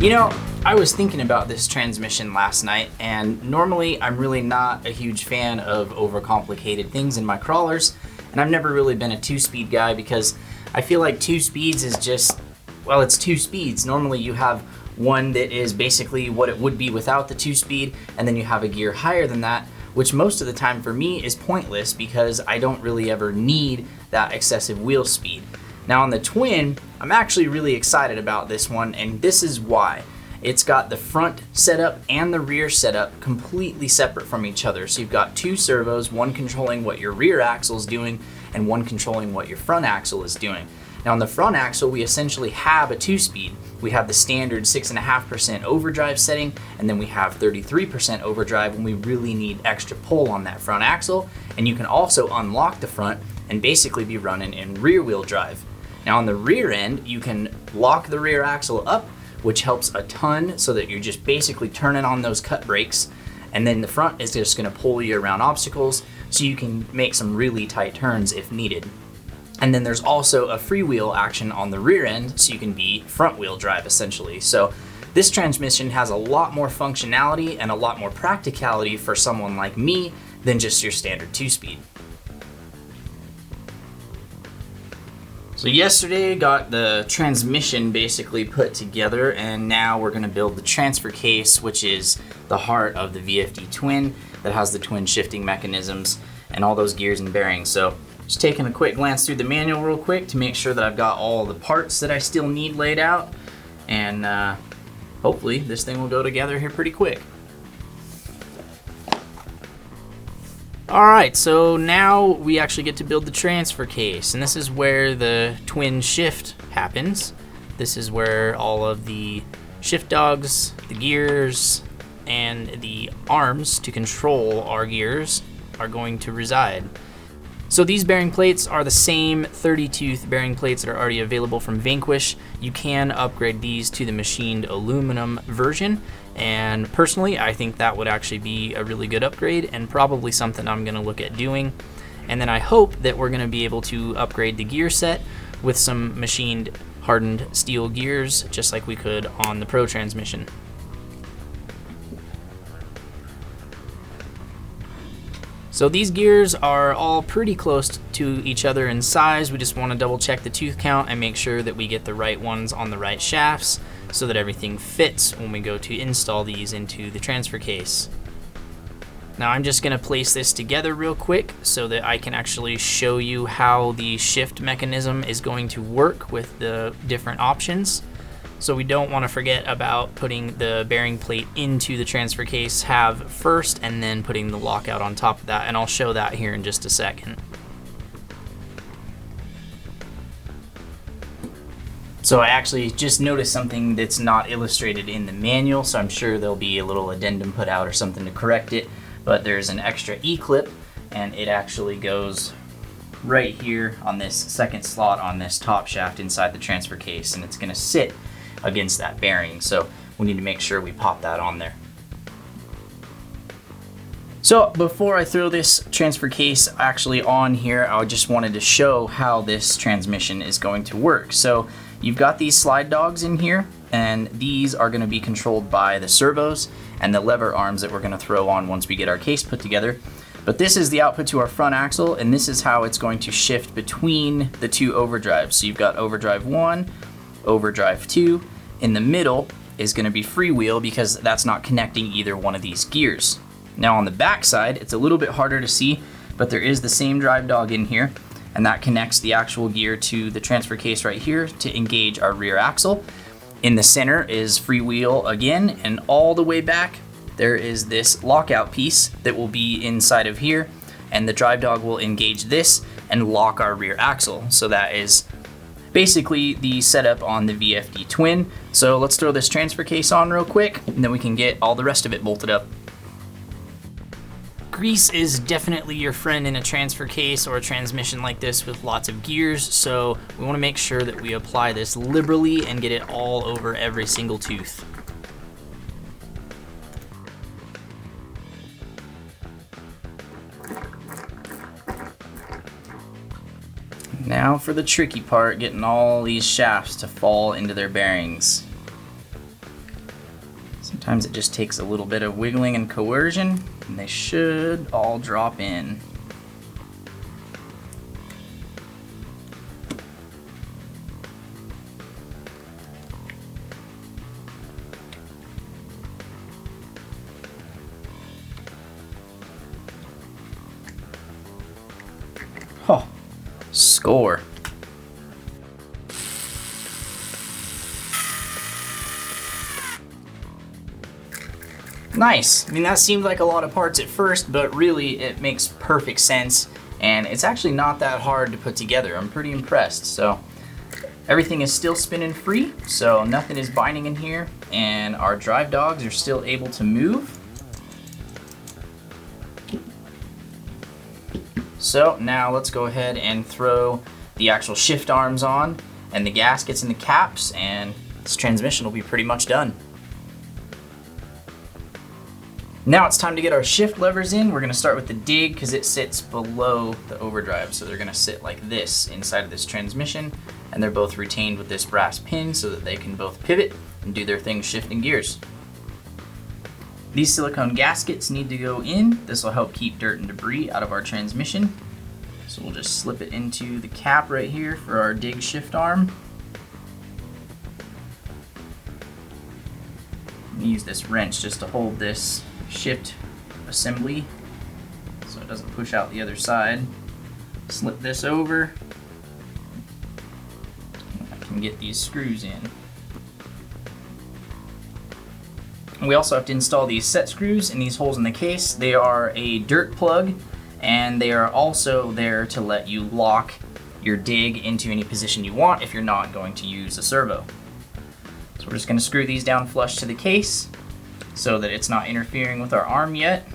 You know, I was thinking about this transmission last night, and normally I'm really not a huge fan of overcomplicated things in my crawlers, and I've never really been a 2-speed guy because I feel like 2 speeds is just, well, it's 2 speeds. Normally you have one that is basically what it would be without the 2-speed, and then you have a gear higher than that, which most of the time for me is pointless because I don't really ever need that excessive wheel speed. Now on the Twin, I'm actually really excited about this one, and this is why. It's got the front setup and the rear setup completely separate from each other. So you've got 2 servos, one controlling what your rear axle is doing and one controlling what your front axle is doing. Now on the front axle, we essentially have a 2-speed. We have the standard 6.5% overdrive setting, and then we have 33% overdrive when we really need extra pull on that front axle. And you can also unlock the front and basically be running in rear wheel drive. Now on the rear end, you can lock the rear axle up, which helps a ton so that you're just basically turning on those cut brakes, and then the front is just gonna pull you around obstacles so you can make some really tight turns if needed. And then there's also a freewheel action on the rear end so you can be front wheel drive essentially. So this transmission has a lot more functionality and a lot more practicality for someone like me than just your standard 2-speed. So yesterday got the transmission basically put together, and now we're going to build the transfer case, which is the heart of the VFD Twin that has the twin shifting mechanisms and all those gears and bearings. So just taking a quick glance through the manual real quick to make sure that I've got all the parts that I still need laid out, and hopefully this thing will go together here pretty quick. Alright, so now we actually get to build the transfer case, and this is where the twin shift happens. This is where all of the shift dogs, the gears, and the arms to control our gears are going to reside. So these bearing plates are the same 30-tooth bearing plates that are already available from Vanquish. You can upgrade these to the machined aluminum version, and personally I think that would actually be a really good upgrade and probably something I'm going to look at doing. And then I hope that we're going to be able to upgrade the gear set with some machined hardened steel gears just like we could on the Pro transmission. So these gears are all pretty close to each other in size. We just want to double check the tooth count and make sure that we get the right ones on the right shafts so that everything fits when we go to install these into the transfer case. Now I'm just going to place this together real quick so that I can actually show you how the shift mechanism is going to work with the different options. So we don't want to forget about putting the bearing plate into the transfer case halve first and then putting the lockout on top of that, and I'll show that here in just a second. So I actually just noticed something that's not illustrated in the manual, so I'm sure there'll be a little addendum put out or something to correct it, but there's an extra E-clip and it actually goes right here on this second slot on this top shaft inside the transfer case, and it's going to sit against that bearing, so we need to make sure we pop that on there. So before I throw this transfer case actually on here, I just wanted to show how this transmission is going to work. So you've got these slide dogs in here, and these are going to be controlled by the servos and the lever arms that we're going to throw on once we get our case put together. But this is the output to our front axle, and this is how it's going to shift between the 2 overdrives. So you've got overdrive 1, overdrive 2. In the middle is going to be freewheel because that's not connecting either one of these gears. Now on the back side, it's a little bit harder to see, but there is the same drive dog in here, and that connects the actual gear to the transfer case right here to engage our rear axle. In the center is freewheel again, and all the way back there is this lockout piece that will be inside of here, and the drive dog will engage this and lock our rear axle. So that is basically the setup on the VFD Twin. So let's throw this transfer case on real quick, and then we can get all the rest of it bolted up. Grease is definitely your friend in a transfer case or a transmission like this with lots of gears, so we want to make sure that we apply this liberally and get it all over every single tooth. Now for the tricky part, getting all these shafts to fall into their bearings. Sometimes it just takes a little bit of wiggling and coercion, and they should all drop in. Oh, score. Nice. I mean, that seemed like a lot of parts at first, but really it makes perfect sense, and it's actually not that hard to put together. I'm pretty impressed. So everything is still spinning free, so nothing is binding in here, and our drive dogs are still able to move. So now let's go ahead and throw the actual shift arms on and the gaskets and the caps, and this transmission will be pretty much done. Now it's time to get our shift levers in. We're going to start with the dig because it sits below the overdrive. So they're going to sit like this inside of this transmission, and they're both retained with this brass pin so that they can both pivot and do their thing shifting gears. These silicone gaskets need to go in. This will help keep dirt and debris out of our transmission. So we'll just slip it into the cap right here for our dig shift arm. Use this wrench just to hold this shift assembly so it doesn't push out the other side. Slip this over. I can get these screws in. And we also have to install these set screws in these holes in the case. They are a dirt plug, and they are also there to let you lock your dig into any position you want if you're not going to use a servo. So we're just going to screw these down flush to the case so that it's not interfering with our arm yet.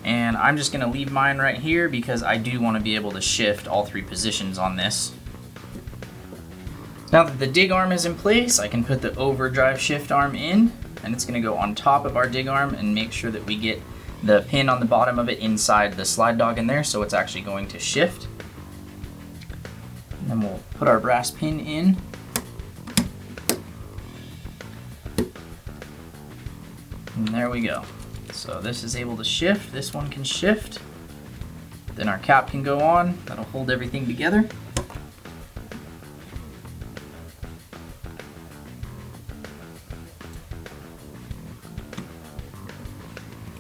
And I'm just going to leave mine right here because I do want to be able to shift all three positions on this. Now that the dig arm is in place, I can put the overdrive shift arm in, and it's going to go on top of our dig arm and make sure that we get the pin on the bottom of it inside the slide dog in there so it's actually going to shift. And then we'll put our brass pin in. And there we go. So this is able to shift, this one can shift. Then our cap can go on, that'll hold everything together.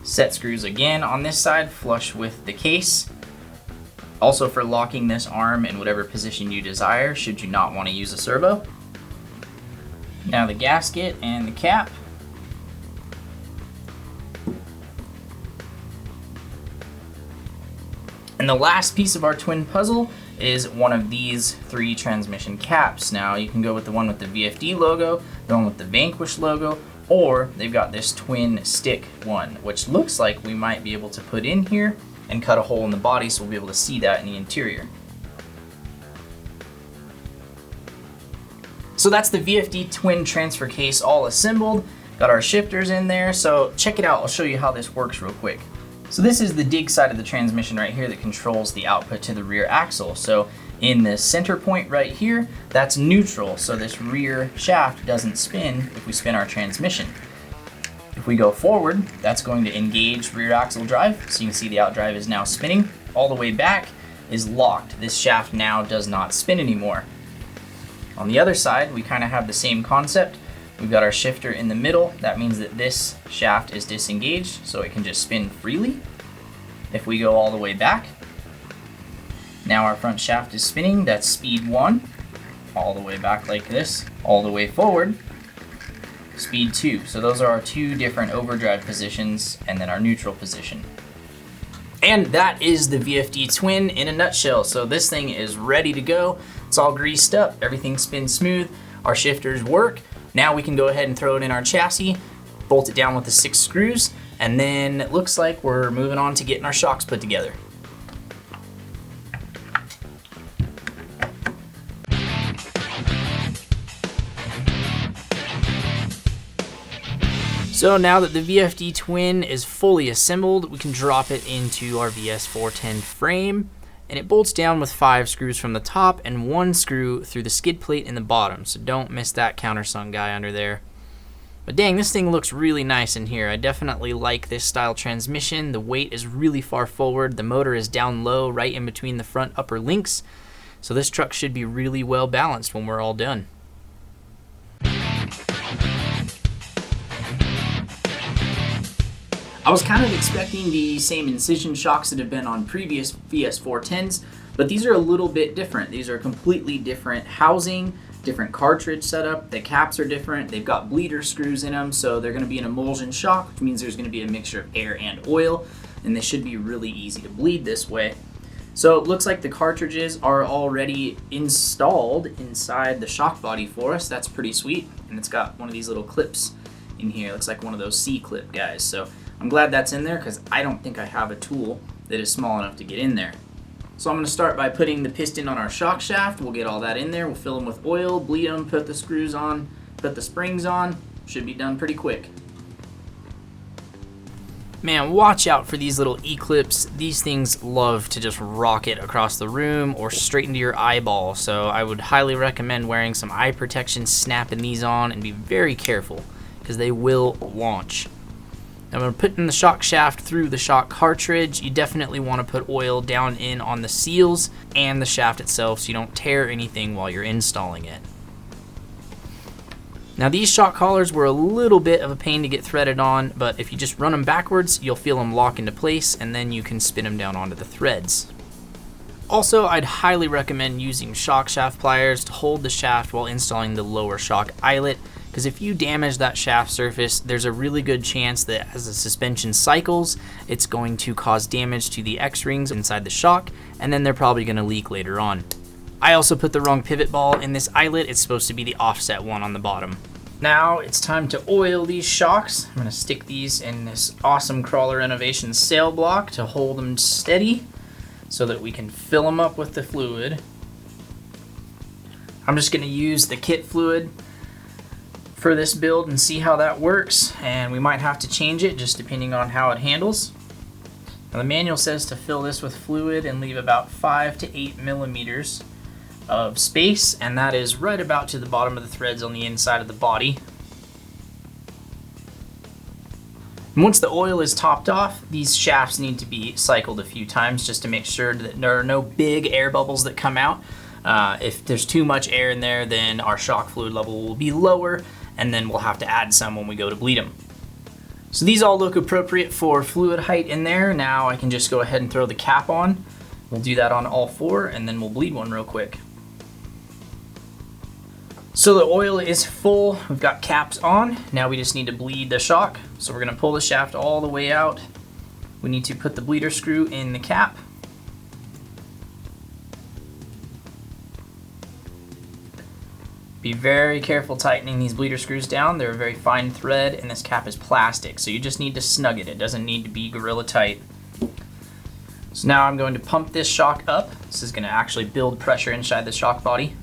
Set screws again on this side, flush with the case. Also for locking this arm in whatever position you desire, should you not want to use a servo. Now the gasket and the cap. And the last piece of our twin puzzle is one of these three transmission caps. Now you can go with the one with the VFD logo, the one with the Vanquish logo, or they've got this twin stick one, which looks like we might be able to put in here and cut a hole in the body so we'll be able to see that in the interior. So that's the VFD Twin transfer case all assembled. Got our shifters in there, so check it out. I'll show you how this works real quick. So this is the dig side of the transmission right here that controls the output to the rear axle. So in the center point right here, that's neutral, so this rear shaft doesn't spin if we spin our transmission. If we go forward, that's going to engage rear axle drive, so you can see the outdrive is now spinning. All the way back is locked. This shaft now does not spin anymore. On the other side, we kind of have the same concept. We've got our shifter in the middle. That means that this shaft is disengaged, so it can just spin freely. If we go all the way back, now our front shaft is spinning. That's speed 1, all the way back like this, all the way forward, speed 2. So those are our two different overdrive positions, and then our neutral position. And that is the VFD Twin in a nutshell. So this thing is ready to go. It's all greased up, everything spins smooth, our shifters work. Now we can go ahead and throw it in our chassis, bolt it down with the 6 screws, and then it looks like we're moving on to getting our shocks put together. So now that the VFD Twin is fully assembled, we can drop it into our VS4-10 frame. and it bolts down with 5 screws from the top and 1 screw through the skid plate in the bottom, so don't miss that countersunk guy under there. But dang, this thing looks really nice in here. I definitely like this style transmission. The weight is really far forward. The motor is down low right in between the front upper links. So this truck should be really well balanced when we're all done. I was kind of expecting the same incision shocks that have been on previous VS4-10s, but these are a little bit different. These are completely different housing, different cartridge setup. The caps are different. They've got bleeder screws in them, so they're going to be an emulsion shock, which means there's going to be a mixture of air and oil, and they should be really easy to bleed this way. So it looks like the cartridges are already installed inside the shock body for us. That's pretty sweet, and it's got one of these little clips in here. It looks like one of those C-clip guys, so I'm glad that's in there because I don't think I have a tool that is small enough to get in there. So I'm going to start by putting the piston on our shock shaft. We'll get all that in there. We'll fill them with oil, bleed them, put the screws on, put the springs on. Should be done pretty quick. Man, watch out for these little E-clips. These things love to just rocket across the room or straight into your eyeball. So I would highly recommend wearing some eye protection, snapping these on, and be very careful because they will launch. I'm going to put in the shock shaft through the shock cartridge. You definitely want to put oil down in on the seals and the shaft itself so you don't tear anything while you're installing it. Now these shock collars were a little bit of a pain to get threaded on, but if you just run them backwards, you'll feel them lock into place and then you can spin them down onto the threads. Also, I'd highly recommend using shock shaft pliers to hold the shaft while installing the lower shock eyelet, because if you damage that shaft surface, there's a really good chance that as the suspension cycles, it's going to cause damage to the X-rings inside the shock, and then they're probably going to leak later on. I also put the wrong pivot ball in this eyelet. It's supposed to be the offset one on the bottom. Now it's time to oil these shocks. I'm going to stick these in this awesome Crawler Innovation sail block to hold them steady so that we can fill them up with the fluid. I'm just going to use the kit fluid for this build and see how that works, and we might have to change it just depending on how it handles. Now the manual says to fill this with fluid and leave about 5 to 8 millimeters of space, and that is right about to the bottom of the threads on the inside of the body. And once the oil is topped off, these shafts need to be cycled a few times just to make sure that there are no big air bubbles that come out. If there's too much air in there, then our shock fluid level will be lower, and then we'll have to add some when we go to bleed them. So these all look appropriate for fluid height in there. Now I can just go ahead and throw the cap on. We'll do that on all 4, and then we'll bleed one real quick. So the oil is full, we've got caps on. Now we just need to bleed the shock. So we're gonna pull the shaft all the way out. We need to put the bleeder screw in the cap. Be very careful tightening these bleeder screws down. They're a very fine thread, and this cap is plastic, so you just need to snug it. It doesn't need to be gorilla tight. So now I'm going to pump this shock up. This is gonna actually build pressure inside the shock body.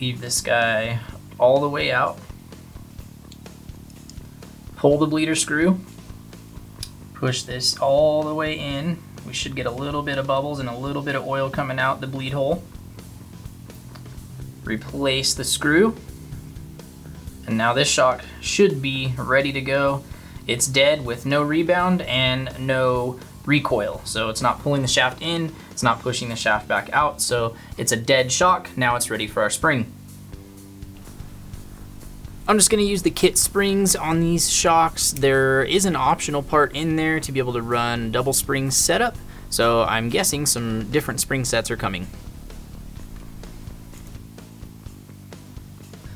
Leave this guy all the way out. Pull the bleeder screw. Push this all the way in. We should get a little bit of bubbles and a little bit of oil coming out the bleed hole. Replace the screw. And now this shock should be ready to go. It's dead with no rebound and no recoil. So it's not pulling the shaft in, it's not pushing the shaft back out. So it's a dead shock. Now it's ready for our spring. I'm just going to use the kit springs on these shocks. There is an optional part in there to be able to run double spring setup. So I'm guessing some different spring sets are coming.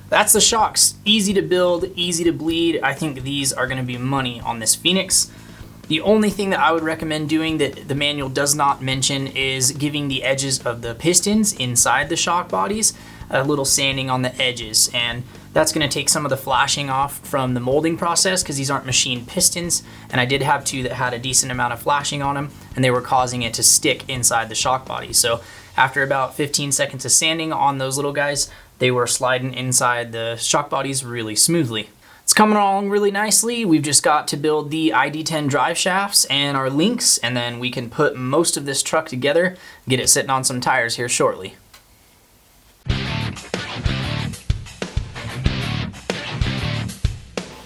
That's the shocks. Easy to build, easy to bleed. I think these are going to be money on this Phoenix. The only thing that I would recommend doing that the manual does not mention is giving the edges of the pistons inside the shock bodies a little sanding on the edges, and that's going to take some of the flashing off from the molding process because these aren't machined pistons, and I did have 2 that had a decent amount of flashing on them, and they were causing it to stick inside the shock body. So after about 15 seconds of sanding on those little guys, they were sliding inside the shock bodies really smoothly. It's coming along really nicely. We've just got to build the ID10 drive shafts and our links, and then we can put most of this truck together, get it sitting on some tires here shortly.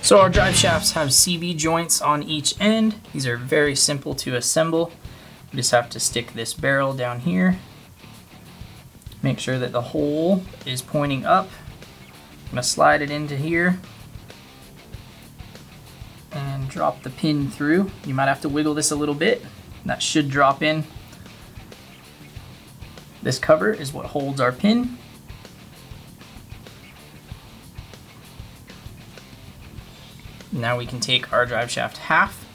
So our drive shafts have CV joints on each end. These are very simple to assemble. You just have to stick this barrel down here. Make sure that the hole is pointing up. I'm gonna slide it into here and drop the pin through. You might have to wiggle this a little bit. That should drop in. This cover is what holds our pin. Now we can take our drive shaft half,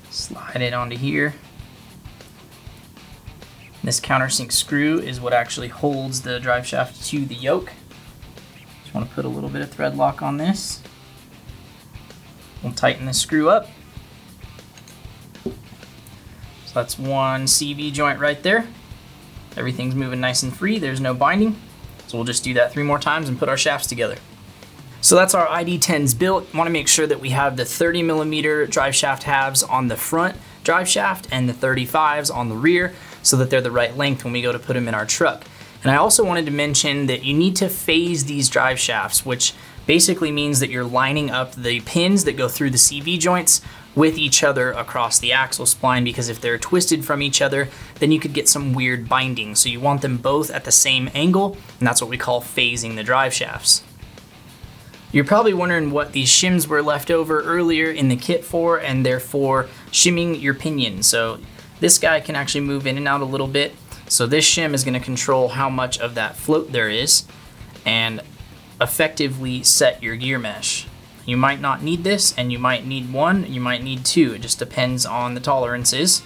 slide it onto here. This countersink screw is what actually holds the drive shaft to the yoke. Just want to put a little bit of thread lock on this. We'll tighten the screw up. So that's one CV joint right there. Everything's moving nice and free, there's no binding. So we'll just do that 3 more times and put our shafts together. So that's our ID10s built. Want to make sure that we have the 30mm drive shaft halves on the front drive shaft and the 35s on the rear so that they're the right length when we go to put them in our truck. And I also wanted to mention that you need to phase these drive shafts, which basically means that you're lining up the pins that go through the CV joints with each other across the axle spline, because if they're twisted from each other, then you could get some weird binding. So you want them both at the same angle, and that's what we call phasing the drive shafts. You're probably wondering what these shims were left over earlier in the kit for, and they're for shimming your pinion. So this guy can actually move in and out a little bit. So this shim is going to control how much of that float there is and effectively set your gear mesh. You might not need this, and you might need 1, you might need 2. It just depends on the tolerances.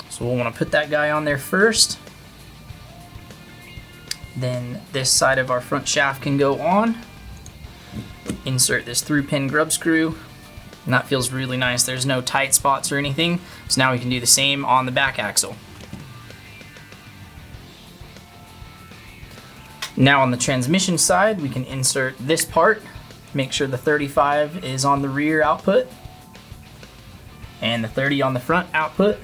So we'll want to put that guy on there first. Then this side of our front shaft can go on. Insert this through pin grub screw, and that feels really nice. There's no tight spots or anything. So now we can do the same on the back axle. Now on the transmission side, we can insert this part. Make sure the 35 is on the rear output and the 30 on the front output.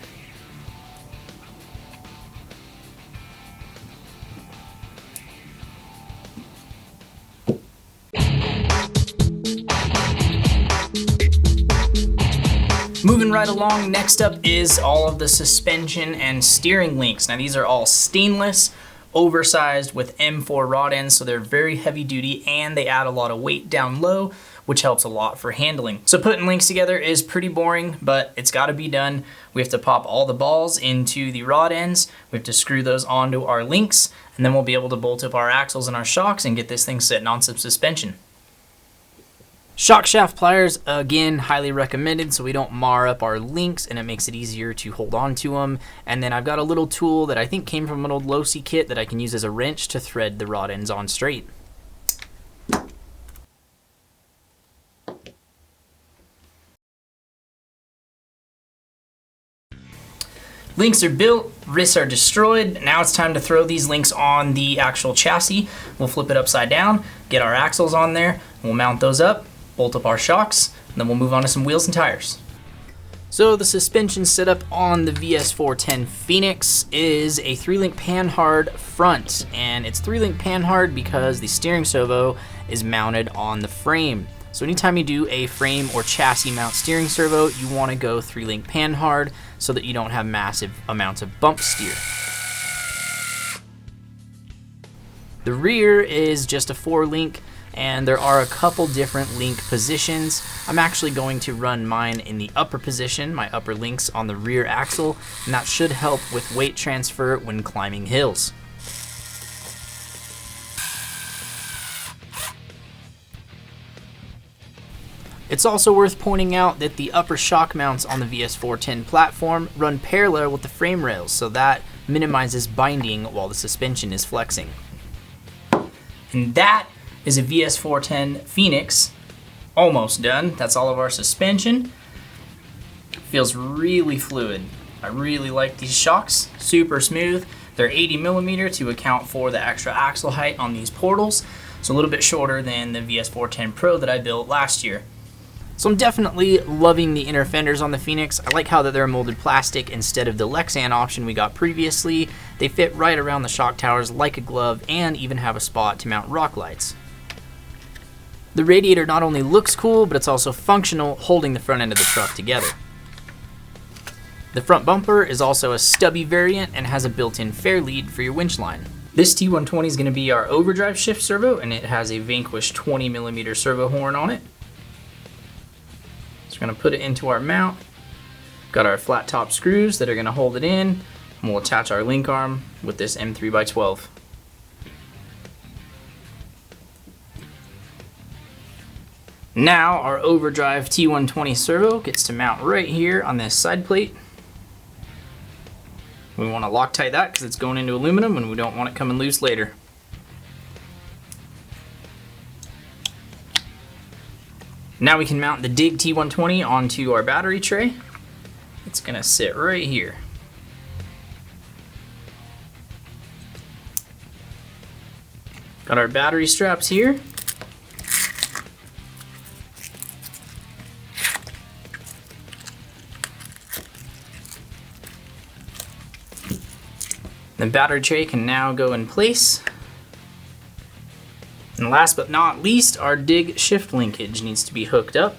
Moving right along, next up is all of the suspension and steering links. Now these are all stainless, oversized with M4 rod ends, so they're very heavy duty and they add a lot of weight down low, which helps a lot for handling. So putting links together is pretty boring, but it's gotta be done. We have to pop all the balls into the rod ends, we have to screw those onto our links, and then we'll be able to bolt up our axles and our shocks and get this thing sitting on some suspension. Shock shaft pliers, again, highly recommended so we don't mar up our links and it makes it easier to hold on to them. And then I've got a little tool that I think came from an old Losi kit that I can use as a wrench to thread the rod ends on straight. Links are built, wrists are destroyed. Now it's time to throw these links on the actual chassis. We'll flip it upside down, get our axles on there, we'll mount those up, bolt up our shocks, and then we'll move on to some wheels and tires. So the suspension setup on the VS4-10 Phoenix is a 3-link panhard front, and it's 3-link panhard because the steering servo is mounted on the frame. So anytime you do a frame or chassis mount steering servo, you want to go 3-link panhard so that you don't have massive amounts of bump steer. The rear is just a 4-link, and there are a couple different link positions. I'm actually going to run mine in the upper position, my upper links on the rear axle, and that should help with weight transfer when climbing hills. It's also worth pointing out that the upper shock mounts on the VS4-10 platform run parallel with the frame rails, so that minimizes binding while the suspension is flexing. And that is a VS4-10 Phoenix, almost done. That's all of our suspension. Feels really fluid. I really like these shocks, super smooth. They're 80mm to account for the extra axle height on these portals. So a little bit shorter than the VS4-10 Pro that I built last year. So I'm definitely loving the inner fenders on the Phoenix. I like how that they're molded plastic instead of the Lexan option we got previously. They fit right around the shock towers like a glove and even have a spot to mount rock lights. The radiator not only looks cool, but it's also functional, holding the front end of the truck together. The front bumper is also a stubby variant and has a built-in fair lead for your winch line. This T120 is going to be our overdrive shift servo, and it has a Vanquish 20mm servo horn on it. So we're going to put it into our mount. Got our flat top screws that are going to hold it in, and we'll attach our link arm with this M3x12. Now our overdrive T120 servo gets to mount right here on this side plate. We want to Loctite that because it's going into aluminum and we don't want it coming loose later. Now we can mount the Dig T120 onto our battery tray. It's going to sit right here. Got our battery straps here. The battery tray can now go in place. And last but not least, our Dig shift linkage needs to be hooked up.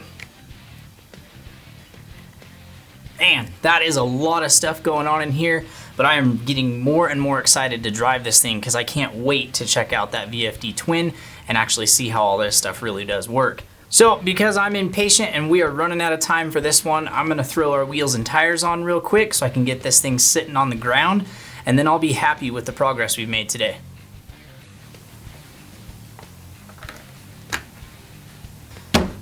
Man, that is a lot of stuff going on in here, but I am getting more and more excited to drive this thing because I can't wait to check out that VFD Twin and actually see how all this stuff really does work. So because I'm impatient and we are running out of time for this one, I'm gonna throw our wheels and tires on real quick so I can get this thing sitting on the ground, and then I'll be happy with the progress we've made today.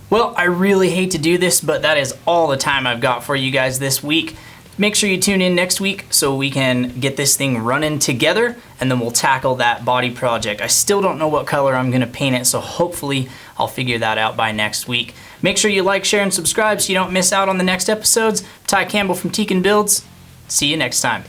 Well, I really hate to do this, but that is all the time I've got for you guys this week. Make sure you tune in next week so we can get this thing running together, and then we'll tackle that body project. I still don't know what color I'm gonna paint it, so hopefully I'll figure that out by next week. Make sure you like, share, and subscribe so you don't miss out on the next episodes. Ty Campbell from Tekin Builds. See you next time.